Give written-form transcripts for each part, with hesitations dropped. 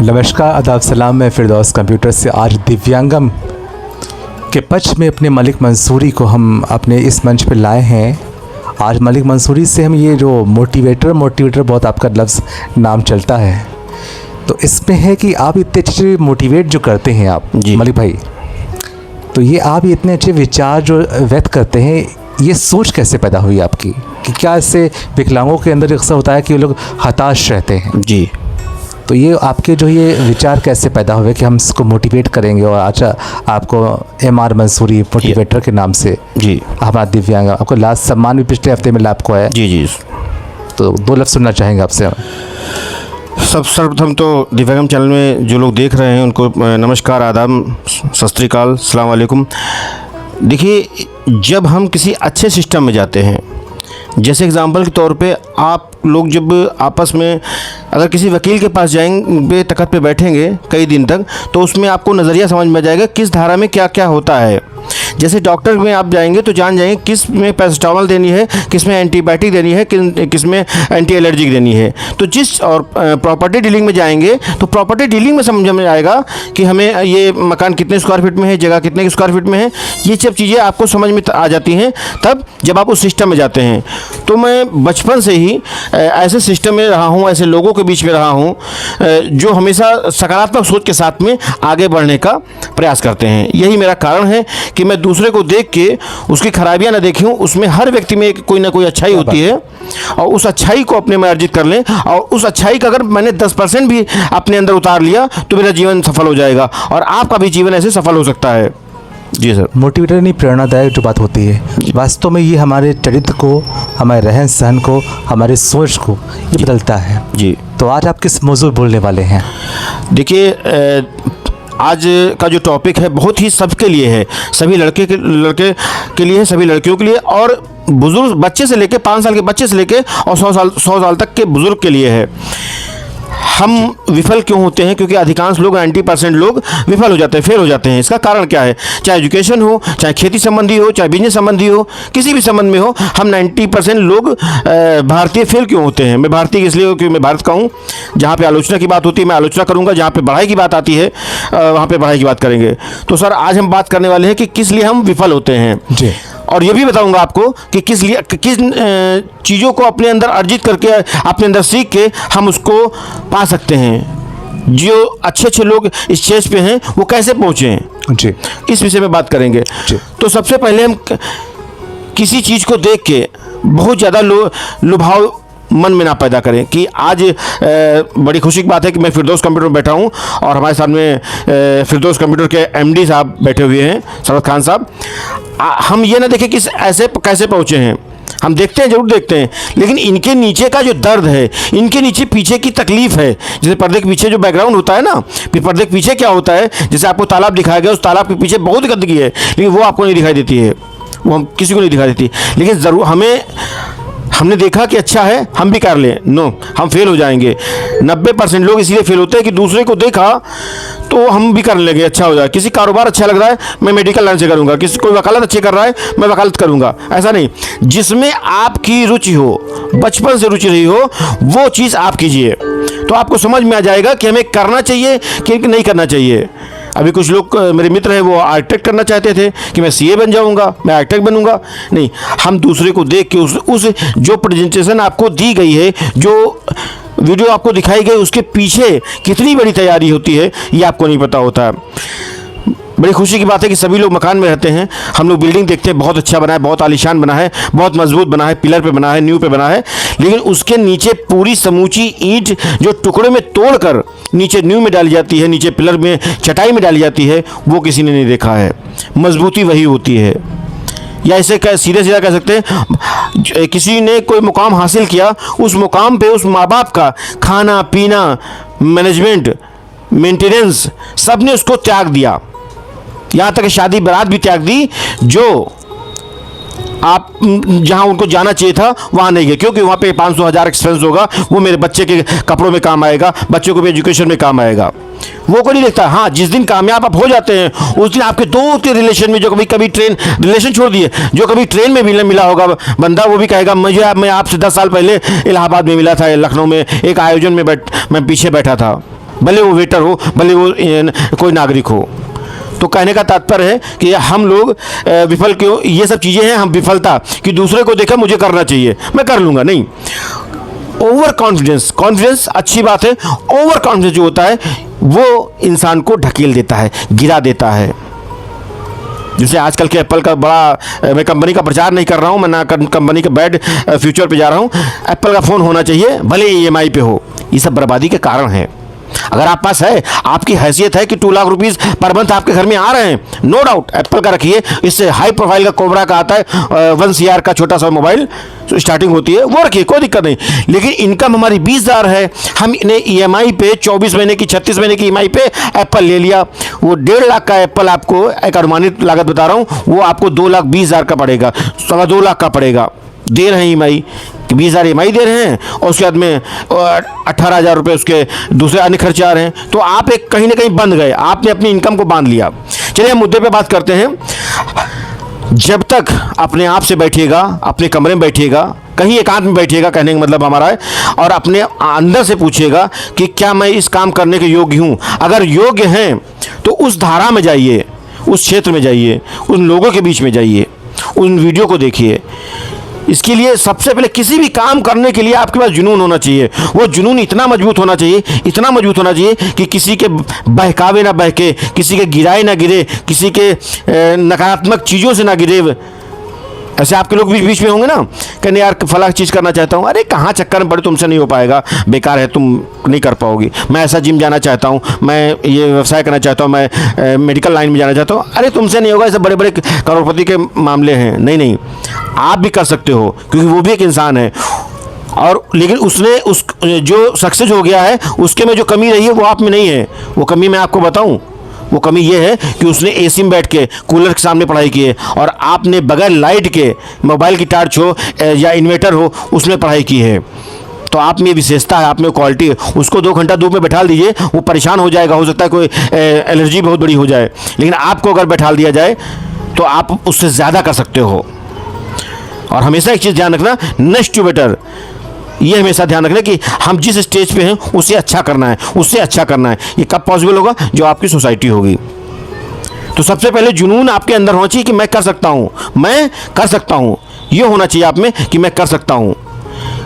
नमस्कार, आदाब, सलाम। मैं फिरदौस कंप्यूटर से आज दिव्यांगम के पक्ष में अपने मलिक मंसूरी को हम अपने इस मंच पर लाए हैं। आज मलिक मंसूरी से हम ये जो मोटिवेटर बहुत आपका लफ्ज़ नाम चलता है, तो इसमें है कि आप इतने अच्छे मोटिवेट जो करते हैं आप जी मलिक भाई, तो ये आप इतने अच्छे विचार जो व्यक्त करते हैं, ये सोच कैसे पैदा हुई आपकी कि क्या इससे विकलांगों के अंदर अक्सर होता है कि वो लोग हताश रहते हैं जी, तो ये आपके जो ये विचार कैसे पैदा हुए कि हम इसको मोटिवेट करेंगे और अच्छा आपको एम.आर. मंसूरी मोटिवेटर के नाम से जी हमारा दिव्यांग आपको लास्ट सम्मान भी पिछले हफ्ते में आपको है जी, तो 2 लफ्ज़ सुनना चाहेंगे आपसे। सर्वप्रथम तो दिव्यांगम चैनल में जो लोग देख रहे हैं उनको नमस्कार, आदाब, सत श्री अकाल, अस्सलाम वालेकुम। देखिए, जब हम किसी अच्छे सिस्टम में जाते हैं, जैसे एग्ज़ाम्पल के तौर पे आप लोग जब आपस में अगर किसी वकील के पास जाएंगे, तख्त पे बैठेंगे कई दिन तक, तो उसमें आपको नज़रिया समझ में आ जाएगा किस धारा में क्या क्या होता है। जैसे डॉक्टर में आप जाएंगे तो जान जाएंगे किस में पैरासिटामोल देनी है, किस में एंटीबायोटिक देनी है, किस में एंटी एलर्जिक देनी है। तो जिस और प्रॉपर्टी डीलिंग में जाएंगे तो प्रॉपर्टी डीलिंग में समझ में आएगा कि हमें ये मकान कितने स्क्वायर फीट में है, जगह कितने स्क्वायर फीट में है। ये सब चीज़ें आपको समझ में आ जाती हैं तब जब आप उस सिस्टम में जाते हैं। तो मैं बचपन से ही ऐसे सिस्टम में रहा हूँ, ऐसे लोगों के बीच में रहा हूँ जो हमेशा सकारात्मक सोच के साथ में आगे बढ़ने का प्रयास करते हैं। यही मेरा कारण है कि मैं दूसरे को देख के उसकी खराबियां ना देखूं, उसमें हर व्यक्ति में कोई ना कोई अच्छाई होती है और उस अच्छाई को अपने में अर्जित कर लें, और उस अच्छाई का अगर मैंने 10% भी अपने अंदर उतार लिया तो मेरा जीवन सफल हो जाएगा और आपका भी जीवन ऐसे सफल हो सकता है। जी सर। मोटिवेटर नहीं, प्रेरणादायक जो बात होती है, वास्तव में ये हमारे चरित्र को, हमारे रहन सहन को, हमारे सोच को ये बदलता है जी। तो आज आप किस मौजूद बोलने वाले हैं? देखिए, आज का जो टॉपिक है बहुत ही सबके लिए है, सभी लड़के के लिए है, सभी लड़कियों के लिए, और बुजुर्ग बच्चे से लेके 5 साल के बच्चे से लेके और 100 साल तक के बुजुर्ग के लिए है। हम विफल क्यों होते हैं? क्योंकि अधिकांश लोग 90% लोग विफल हो जाते हैं, फेल हो जाते हैं। इसका कारण क्या है? चाहे एजुकेशन हो, चाहे खेती संबंधी हो, चाहे बिजनेस संबंधी हो, किसी भी संबंध में हो, हम 90% लोग भारतीय फेल क्यों होते हैं? मैं भारतीय इसलिए क्योंकि मैं भारत का हूँ। जहाँ पे आलोचना की बात होती है मैं आलोचना करूँगा, जहाँ पे बढ़ाई की बात आती है वहाँ पे बढ़ाई की बात करेंगे। तो सर, आज हम बात करने वाले हैं कि किस लिए हम विफल होते हैं जी, और ये भी बताऊंगा आपको कि किस चीज़ों को अपने अंदर अर्जित करके, अपने अंदर सीख के हम उसको पा सकते हैं। जो अच्छे अच्छे लोग इस स्टेज पे हैं वो कैसे पहुँचे हैं जी, इस विषय में बात करेंगे जी। तो सबसे पहले हम किसी चीज़ को देख के बहुत ज़्यादा लुभाव मन में ना पैदा करें। कि आज बड़ी खुशी की बात है कि मैं फिरदौस कंप्यूटर में बैठा हूँ और हमारे साथ में फिरदौस कंप्यूटर के एमडी साहब बैठे हुए हैं, सरवत खान साहब। हम ये ना देखें कि ऐसे कैसे पहुँचे हैं, हम देखते हैं, जरूर देखते हैं, लेकिन इनके नीचे का जो दर्द है, इनके नीचे पीछे की तकलीफ है, जैसे पर्दे के पीछे जो बैकग्राउंड होता है ना, पर्दे के पीछे क्या होता है, जैसे आपको तालाब दिखाया गया, उस तालाब के पीछे बहुत गंदगी है, लेकिन वो आपको नहीं दिखाई देती है, वो हम किसी को नहीं दिखाई देती। लेकिन ज़रूर हमने देखा कि अच्छा है, हम भी कर लें, नो, हम फेल हो जाएंगे। 90% लोग इसलिए फेल होते हैं कि दूसरे को देखा तो हम भी करने लगे, अच्छा हो जाए। किसी कारोबार अच्छा लग रहा है, मैं मेडिकल लाइन से करूंगा, किसी कोई वकालत अच्छी कर रहा है, मैं वकालत करूंगा। ऐसा नहीं, जिसमें आपकी रुचि हो, बचपन से रुचि रही हो, वो चीज़ आप कीजिए, तो आपको समझ में आ जाएगा कि हमें करना चाहिए कि नहीं करना चाहिए। अभी कुछ लोग मेरे मित्र हैं, वो आर्किटेक्ट करना चाहते थे कि मैं सीए बन जाऊंगा, मैं आर्किटेक्ट बनूंगा। नहीं, हम दूसरे को देख के उस जो प्रेजेंटेशन आपको दी गई है, जो वीडियो आपको दिखाई गई, उसके पीछे कितनी बड़ी तैयारी होती है ये आपको नहीं पता होता। बड़ी खुशी की बात है कि सभी लोग मकान में रहते हैं, हम लोग बिल्डिंग देखते हैं, बहुत अच्छा बना है, बहुत आलीशान बना है, बहुत मजबूत बना है, पिलर पे बना है, नींव पे बना है, लेकिन उसके नीचे पूरी समूची ईंट जो टुकड़े में तोड़कर नीचे नींव में डाली जाती है, नीचे पिलर में, चटाई में डाली जाती है, वो किसी ने नहीं देखा है। मजबूती वही होती है। या इसे सीधे सीधा कह सकते हैं, किसी ने कोई मुकाम हासिल किया, उस मुकाम पे उस माँ बाप का खाना पीना, मैनेजमेंट, मेंटेनेंस, सब ने उसको त्याग दिया, यहाँ तक शादी बारात भी त्याग दी। जो आप जहाँ उनको जाना चाहिए था वहाँ नहीं गए, क्योंकि वहाँ पे 500-1000 एक्सपेंस होगा, वो मेरे बच्चे के कपड़ों में काम आएगा, बच्चों को भी एजुकेशन में काम आएगा, वो को नहीं देखता। हाँ, जिस दिन कामयाब आप हो जाते हैं उस दिन आपके दोस्त के रिलेशन में, जो कभी ट्रेन रिलेशन छोड़ दिए, जो कभी ट्रेन में मिला होगा बंदा, वो भी कहेगा मैं आपसे 10 साल पहले इलाहाबाद में मिला था, लखनऊ में एक आयोजन में मैं पीछे बैठा था। भले वो वेटर हो, भले वो कोई नागरिक हो। तो कहने का तात्पर्य है कि हम लोग विफल क्यों, ये सब चीज़ें हैं, हम विफलता कि दूसरे को देखा मुझे करना चाहिए, मैं कर लूँगा, नहीं। ओवर कॉन्फिडेंस, कॉन्फिडेंस अच्छी बात है, ओवर कॉन्फिडेंस जो होता है वो इंसान को ढकेल देता है, गिरा देता है। जैसे आजकल के एप्पल का बड़ा, मैं कंपनी का प्रचार नहीं कर रहा हूँ, मैं ना कंपनी के बैड फ्यूचर पे जा रहा हूँ। एप्पल का फ़ोन होना चाहिए, भले EMI पे हो। ये सब बर्बादी के कारण है। अगर आप पास है, आपकी हैसियत है कि 2 लाख रुपीज़ पर मंथ आपके घर में आ रहे हैं, नो डाउट एप्पल का रखिए। इससे हाई प्रोफाइल का कोबरा का आता है 1 CR का छोटा सा मोबाइल स्टार्टिंग होती है, वो रखिए, कोई दिक्कत नहीं। लेकिन इनकम हमारी 20,000 है, हम इन्हें EMI पे 24 महीने की 36 महीने की EMI पे एप्पल ले लिया। वो 1.5 लाख का एप्पल आपको, एक अनुमानित लागत बता रहा हूँ, वो आपको 2,20,000 का पड़ेगा, 2.25 लाख का पड़ेगा। दे रहे हैं EMI, 20,000 EMI दे रहे हैं और उसके बाद में 18,000 रुपये उसके दूसरे अन्य खर्चे आ रहे हैं। तो आप एक कहीं ना कहीं बंध गए, आपने अपनी इनकम को बांध लिया। चलिए हम मुद्दे पे बात करते हैं। जब तक अपने आप से बैठिएगा, अपने कमरे में बैठिएगा, कहीं एकांत में बैठिएगा, कहने का मतलब हमारा है, और अपने अंदर से पूछिएगा कि क्या मैं इस काम करने के योग्य हूँ। अगर योग्य हैं तो उस धारा में जाइए, उस क्षेत्र में जाइए, उन लोगों के बीच में जाइए, उन वीडियो को देखिए। इसके लिए सबसे पहले किसी भी काम करने के लिए आपके पास जुनून होना चाहिए। वो जुनून इतना मजबूत होना चाहिए, इतना मजबूत होना चाहिए कि किसी के बहकावे ना बहके, किसी के गिराए ना गिरे, किसी के नकारात्मक चीज़ों से ना गिरे। ऐसे आपके लोग बीच बीच में होंगे ना, कहने यार फला चीज़ करना चाहता हूँ, अरे कहाँ चक्कर में पड़े, तुमसे नहीं हो पाएगा, बेकार है, तुम नहीं कर पाओगी। मैं ऐसा जिम जाना चाहता हूँ, मैं ये व्यवसाय करना चाहता हूँ, मैं मेडिकल लाइन में जाना चाहता हूँ, अरे तुमसे नहीं होगा, ऐसे बड़े बड़े करोड़पति के मामले हैं। नहीं नहीं, आप भी कर सकते हो, क्योंकि वो भी एक इंसान है। और लेकिन उसने उस जो सक्सेस हो गया है, उसके में जो कमी रही है वो आप में नहीं है। वो कमी मैं आपको बताऊं, वो कमी ये है कि उसने AC में बैठ के कूलर के सामने पढ़ाई की है, और आपने बगैर लाइट के, मोबाइल की टार्च हो या इन्वर्टर हो, उसमें पढ़ाई की है। तो आप में विशेषता है, आप में क्वालिटी है। उसको 2 घंटा धूप में बैठा दीजिए, वो परेशान हो जाएगा, हो सकता है कोई एलर्जी बहुत बड़ी हो जाए। लेकिन आपको अगर बैठा दिया जाए तो आप उससे ज़्यादा कर सकते हो। और हमेशा एक चीज़ ध्यान रखना, नेक्स्ट टू बेटर, ये हमेशा ध्यान रखना कि हम जिस स्टेज पे हैं उसे अच्छा करना है, उससे अच्छा करना है। ये कब पॉसिबल होगा? जो आपकी सोसाइटी होगी। तो सबसे पहले जुनून आपके अंदर होना चाहिए कि मैं कर सकता हूँ, मैं कर सकता हूँ। ये होना चाहिए आप में कि मैं कर सकता हूँ।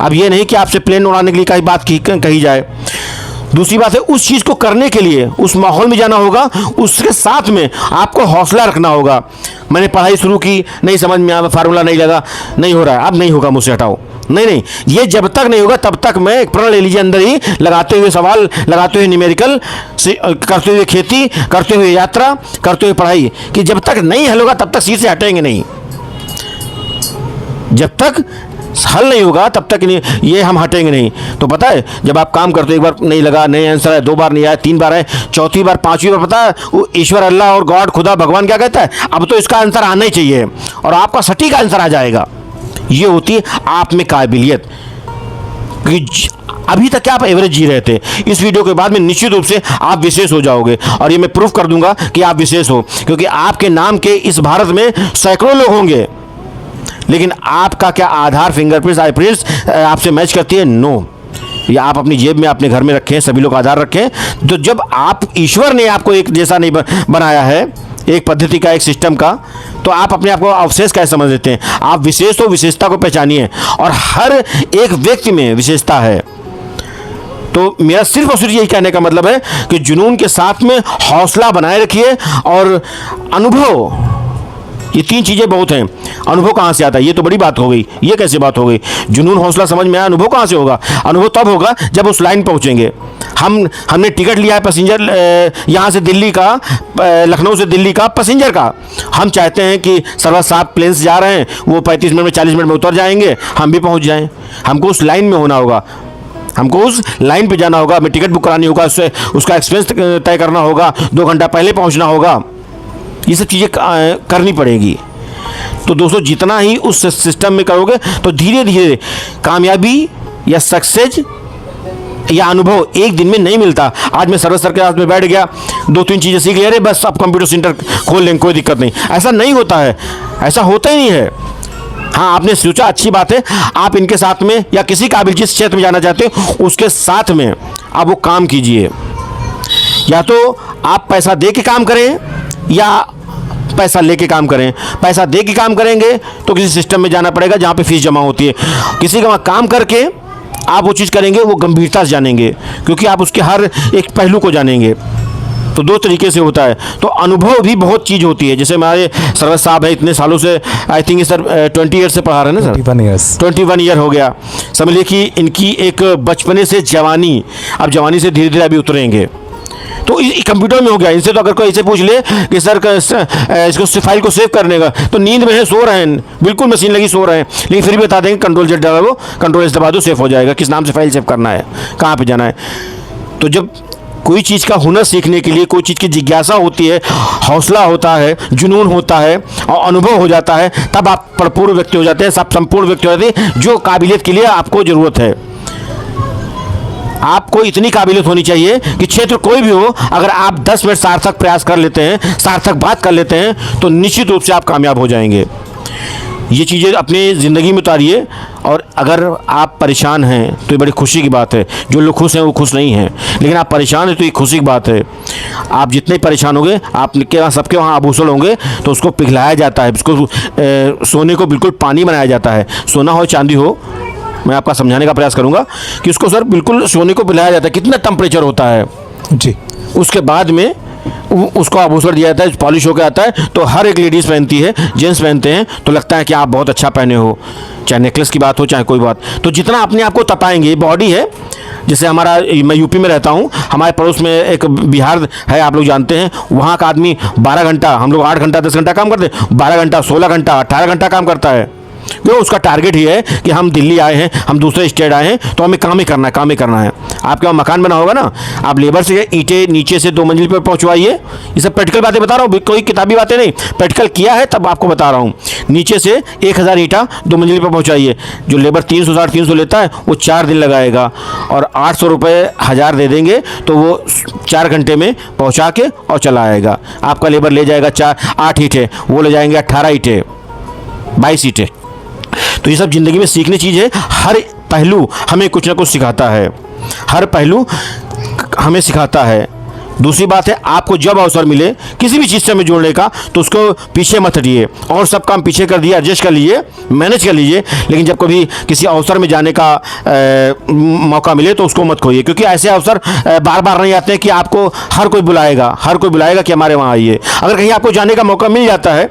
अब ये नहीं कि आपसे प्लेन उड़ाने के लिए कई बात कही जाए। दूसरी बात है, उस चीज़ को करने के लिए उस माहौल में जाना होगा, उसके साथ में आपको हौसला रखना होगा। मैंने पढ़ाई शुरू की, नहीं समझ में आया, फार्मूला नहीं लगा, नहीं हो रहा है, अब नहीं होगा, मुझसे हटाओ। नहीं नहीं, ये जब तक नहीं होगा तब तक मैं एक प्रण ले लीजिए अंदर ही, लगाते हुए सवाल, लगाते हुए न्यूमेरिकल, करते हुए खेती, करते हुए यात्रा, करते हुए पढ़ाई, कि जब तक नहीं हल होगा तब तक सीट से हटेंगे नहीं। जब तक हल नहीं होगा तब तक नहीं, ये हम हटेंगे नहीं। तो पता है, जब आप काम करते हो, एक बार नहीं लगा, नहीं आंसर है, 2 बार नहीं आया, 3 बार है, चौथी बार, 5वीं बार, पता है वो ईश्वर, अल्लाह और गॉड, खुदा, भगवान क्या कहता है? अब तो इसका आंसर आना ही चाहिए, और आपका सटीक आंसर आ जाएगा। ये होती है आप में काबिलियत। कि अभी तक क्या आप एवरेज जी रहे थे, इस वीडियो के बाद में निश्चित रूप से आप विशेष हो जाओगे, और ये मैं प्रूफ कर दूंगा कि आप विशेष हो, क्योंकि आपके नाम के इस भारत में सैकड़ों लोग होंगे, लेकिन आपका क्या आधार, फिंगरप्रिंट्स, आई प्रिंट्स आपसे मैच करती है? नो। या आप अपनी जेब में, अपने घर में रखें, सभी लोग आधार रखें। तो जब आप, ईश्वर ने आपको एक जैसा नहीं बनाया है, एक पद्धति का, एक सिस्टम का, तो आप अपने आप को अवशेष कैसे समझ लेते हैं? आप विशेष हो, विशेषता को पहचानिए, और हर एक व्यक्ति में विशेषता है। तो मेरा सिर्फ और सिर्फ यही कहने का मतलब है कि जुनून के साथ में हौसला बनाए रखिए, और अनुभव, ये 3 चीज़ें बहुत हैं। अनुभव कहाँ से आता है? ये तो बड़ी बात हो गई, ये कैसे बात हो गई? जुनून, हौसला समझ में आया, अनुभव कहाँ से होगा? अनुभव तब होगा जब उस लाइन पहुँचेंगे। हमने टिकट लिया है पैसेंजर, यहाँ से दिल्ली का, लखनऊ से दिल्ली का पैसेंजर का। हम चाहते हैं कि सर्वा साफ प्लेन से जा रहे हैं, वो 35 मिनट में, 40 मिनट में उतर जाएंगे, हम भी पहुँच जाएँ। हमको उस लाइन में होना होगा, हमको उस लाइन पे जाना होगा, हमें टिकट बुक करानी होगा, उसका एक्सपेंस तय करना होगा, 2 घंटा पहले पहुँचना होगा। ये सब चीज़ें करनी पड़ेगी। तो दोस्तों, जितना ही उस सिस्टम में करोगे तो धीरे धीरे कामयाबी या सक्सेस या अनुभव एक दिन में नहीं मिलता। आज मैं सर्विस सर के हाथ में बैठ गया, 2-3 चीज़ें सीख लिया, अरे बस अब कंप्यूटर सेंटर खोल लेंगे, कोई दिक्कत नहीं। ऐसा नहीं होता है, ऐसा होता ही नहीं है। हाँ, आपने सोचा, अच्छी बात है, आप इनके साथ में या किसी काबिल जिस क्षेत्र में जाना चाहते हो उसके साथ में आप वो काम कीजिए। या तो आप पैसा दे के काम करें या पैसा लेके काम करें। पैसा दे के काम करेंगे तो किसी सिस्टम में जाना पड़ेगा जहाँ पे फीस जमा होती है। किसी का काम करके आप वो चीज़ करेंगे, वो गंभीरता से जानेंगे क्योंकि आप उसके हर एक पहलू को जानेंगे। तो दो तरीके से होता है। तो अनुभव भी बहुत चीज़ होती है। जैसे हमारे सरवर साहब है, इतने सालों से, आई थिंक सर 20 ईयर से पढ़ा रहे हैं ना सर, 21 ईयर्स 21 ईयर हो गया। समझिए कि इनकी एक बचपने से जवानी, अब जवानी से धीरे धीरे अभी उतरेंगे। तो कंप्यूटर में हो गया। इनसे तो अगर कोई ऐसे पूछ ले कि सर इसको फाइल को सेव करने का, तो नींद में है, सो रहे हैं, बिल्कुल मशीन लगी सो रहे हैं, लेकिन फिर भी बता देंगे कंट्रोल Z दबा दो, कंट्रोल S दबा दो, सेव हो जाएगा। किस नाम से फाइल सेव करना है, कहाँ पे जाना है। तो जब कोई चीज़ का हुनर सीखने के लिए, कोई चीज़ की जिज्ञासा होती है, हौसला होता है, जुनून होता है और अनुभव हो जाता है, तब आप परिपूर्ण व्यक्ति हो जाते हैं, सब संपूर्ण व्यक्ति हो जाते हैं, जो काबिलियत के लिए आपको ज़रूरत है। आपको इतनी काबिलियत होनी चाहिए कि क्षेत्र कोई भी हो, अगर आप 10 मिनट सार्थक प्रयास कर लेते हैं, सार्थक बात कर लेते हैं, तो निश्चित रूप से आप कामयाब हो जाएंगे। ये चीज़ें अपनी ज़िंदगी में उतारिए। और अगर आप परेशान हैं तो ये बड़ी खुशी की बात है। जो लोग खुश हैं वो खुश नहीं हैं, लेकिन आप परेशान हैं तो ये खुशी की बात है। आप जितने परेशान होंगे, आपके वहाँ, सबके वहाँ आभूषण होंगे, तो उसको पिघलाया जाता है, उसको सोने को बिल्कुल पानी बनाया जाता है। सोना हो चांदी हो, मैं आपका समझाने का प्रयास करूंगा कि उसको सर बिल्कुल सोने को पिलाया जाता है। कितना टेम्परेचर होता है जी। उसके बाद में उसको आभूषण दिया जाता है, पॉलिश होकर आता है, तो हर एक लेडीज़ पहनती है, जेंट्स पहनते हैं, तो लगता है कि आप बहुत अच्छा पहने हो, चाहे नेकलेस की बात हो चाहे कोई बात। तो जितना अपने आप को तपाएंगे, बॉडी है, जैसे हमारा, मैं यूपी में रहता हूँ, हमारे पड़ोस में एक बिहार है, आप लोग जानते हैं, वहाँ का आदमी 12 घंटा, हम लोग 8 घंटा 10 घंटा काम करते हैं, 12 घंटा 16 घंटा 18 घंटा काम करता है। क्यों? उसका टारगेट ही है कि हम दिल्ली आए हैं, हम दूसरे स्टेट आए हैं, तो हमें काम ही करना है, काम ही करना है। आपके वहाँ मकान बना होगा ना, आप लेबर से ईंटें नीचे से 2 मंजिल पर पहुँचवाइए। ये सब प्रैक्टिकल बातें बता रहा हूँ, कोई किताबी बातें नहीं, प्रैक्टिकल किया है तब आपको बता रहा हूँ। नीचे से 1000 ईंटा 2 मंजिल पर पहुँचाइए। जो लेबर 300 350 लेता है, वो 4 दिन लगाएगा और 800 रुपये 1000 दे देंगे, तो वो 4 घंटे में पहुँचा के और चला आएगा। आपका लेबर ले जाएगा 8 ईंटें, वो ले जाएंगे 18 ईंटें, 22 ईंटें। तो ये सब ज़िंदगी में सीखने चीज़ है। हर पहलू हमें कुछ ना कुछ सिखाता है, हर पहलू हमें सिखाता है। दूसरी बात है, आपको जब अवसर मिले किसी भी चीज़ से हमें जोड़ने का, तो उसको पीछे मत हटिए और सब काम पीछे कर दिए, एडजस्ट कर लीजिए, मैनेज कर लीजिए। लेकिन जब कभी किसी अवसर में जाने का मौका मिले तो उसको मत खोइए, क्योंकि ऐसे अवसर बार बार नहीं आते हैं कि आपको हर कोई बुलाएगा कि हमारे वहाँ आइए। अगर कहीं आपको जाने का मौका मिल जाता है,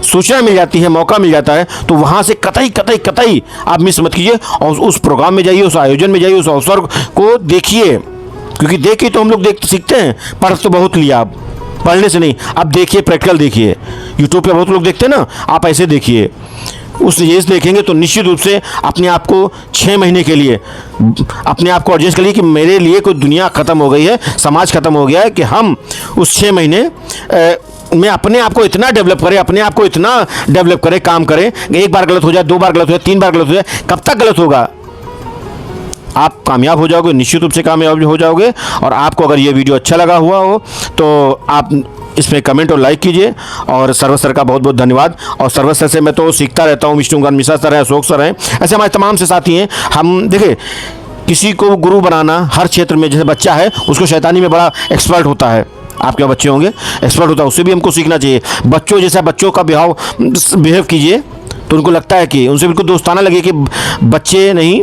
सूचना मिल जाती है, मौका मिल जाता है, तो वहाँ से कतई आप मिस मत कीजिए और उस प्रोग्राम में जाइए, उस आयोजन में जाइए, उस अवसर को देखिए। क्योंकि देखिए तो हम लोग सीखते हैं, पढ़ तो बहुत लिया, आप पढ़ने से नहीं, आप देखिए, प्रैक्टिकल देखिए। यूट्यूब पे बहुत लोग देखते हैं ना, आप ऐसे देखिए। उस ये देखेंगे तो निश्चित रूप से अपने आप को 6 महीने के लिए अपने आप को एडजस्ट करिए कि मेरे लिए कोई दुनिया ख़त्म हो गई है, समाज ख़त्म हो गया है, कि हम उस 6 महीने में अपने आप को इतना डेवलप करें, काम करें। एक बार गलत हो जाए, 2 बार गलत हो जाए, 3 बार गलत हो जाए, कब तक गलत होगा? आप कामयाब हो जाओगे, निश्चित रूप से कामयाब हो जाओगे। और आपको अगर ये वीडियो अच्छा लगा हुआ हो तो आप इसमें कमेंट और लाइक कीजिए। और सर्वर सर का बहुत बहुत धन्यवाद। और सर्वर सर से मैं तो सीखता रहता हूँ, विष्णुकांत मिश्रा सर हैं, अशोक सर हैं, ऐसे हमारे तमाम से साथी हैं। हम देखिए, किसी को गुरु बनाना हर क्षेत्र में, जैसे बच्चा है उसको शैतानी में बड़ा एक्सपर्ट होता है, आपके बच्चे होंगे एक्सपर्ट होता है, उससे भी हमको सीखना चाहिए। बच्चों जैसा बच्चों का बिहेव कीजिए तो उनको लगता है कि उनसे बिल्कुल दोस्ताना लगे कि बच्चे नहीं,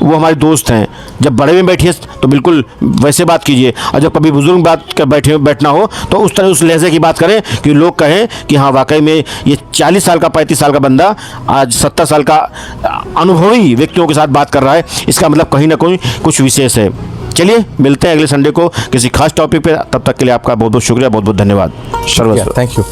वो हमारे दोस्त हैं। जब बड़े में बैठिए तो बिल्कुल वैसे बात कीजिए, और जब कभी बुजुर्ग बैठना हो तो उस तरह, उस लहजे की बात करें कि लोग कहें कि हाँ वाकई में ये 40 साल का 35 साल का बंदा आज 70 साल का अनुभवी व्यक्तियों के साथ बात कर रहा है, इसका मतलब कहीं ना कहीं कुछ विशेष है। चलिए मिलते हैं अगले संडे को किसी खास टॉपिक पे। तब तक के लिए आपका बहुत बहुत शुक्रिया, बहुत बहुत धन्यवाद। Thank you.